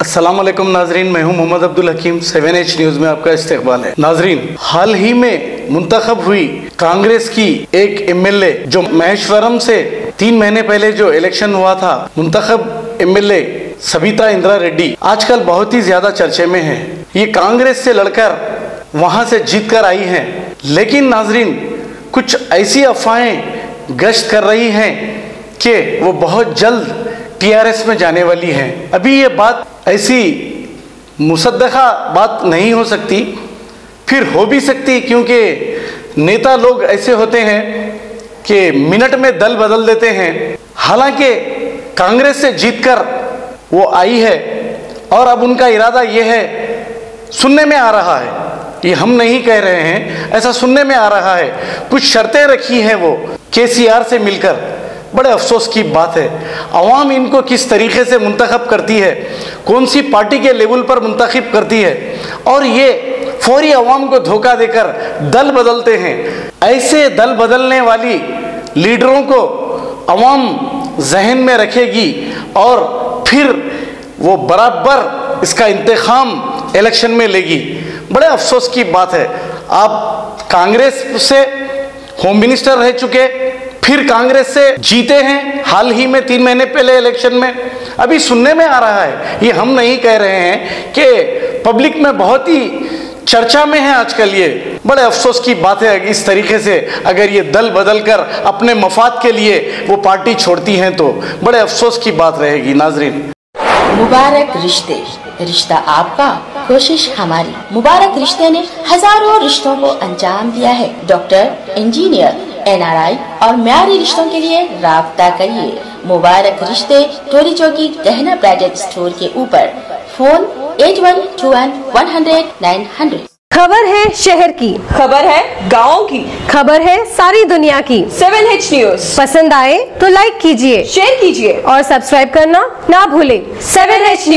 अस्सलाम वालेकुम नाजरीन, मैं हूं मोहम्मद अब्दुल हकीम। 7H न्यूज़ में आपका इस्तकबाल है। नाजरीन, हाल ही में मुंतखब हुई कांग्रेस की एक एमएलए जो महेश्वरम से 3 महीने पहले जो इलेक्शन हुआ था, मुंतखब एमएलए सबिता इंद्रा रेड्डी आजकल बहुत ही ज्यादा चर्चे में है। ये कांग्रेस से लड़कर वहां से जीत कर आई हैं, लेकिन नाजरीन कुछ ऐसी अफवाहें गश्त कर रही हैं कि वो बहुत जल्द टीआरएस में जाने वाली हैं। अभी ये बात ऐसी मुसद्दक़ा बात नहीं हो सकती, फिर हो भी सकती, क्योंकि नेता लोग ऐसे होते हैं कि मिनट में दल बदल देते हैं। हालांकि कांग्रेस से जीतकर वो आई है और अब उनका इरादा ये है, सुनने में आ रहा है, ये हम नहीं कह रहे हैं, ऐसा सुनने में आ रहा है, कुछ शर्तें रखी हैं वो केसीआर से मिलकर। बड़े अफसोस की बात है, अवाम इनको किस तरीके से मुंतखब करती है, कौन सी पार्टी के लेवल पर मुंतखब करती है, और ये फौरी अवाम को धोखा देकर दल बदलते हैं। ऐसे दल बदलने वाली लीडरों को अवाम जहन में रखेगी और फिर वो बराबर इसका इंतखाम इलेक्शन में लेगी। बड़े अफसोस की बात है, आप कांग्रेस से होम मिनिस्टर रह चुके, फिर कांग्रेस से जीते हैं हाल ही में 3 महीने पहले इलेक्शन में। अभी सुनने में आ रहा है, ये हम नहीं कह रहे हैं, कि पब्लिक में बहुत ही चर्चा में है आजकल। ये बड़े अफसोस की बात है, इस तरीके से अगर ये दल बदल कर अपने मफाद के लिए वो पार्टी छोड़ती हैं तो बड़े अफसोस की बात रहेगी। नाजरीन, मुबारक रिश्ते, रिश्ता आपका, कोशिश हमारी। मुबारक रिश्ते ने हजारों रिश्तों को अंजाम दिया है। डॉक्टर, इंजीनियर, NRI और म्यारी रिश्तों के लिए राब्ता करिए। मुबारक रिश्ते, टोरी चौकी, गहना ब्राइडल स्टोर के ऊपर। फोन 8121-100-900। खबर है शहर की, खबर है गाँव की, खबर है सारी दुनिया की। 7H न्यूज़ पसंद आए तो लाइक कीजिए, शेयर कीजिए और सब्सक्राइब करना ना भूलें। 7H news.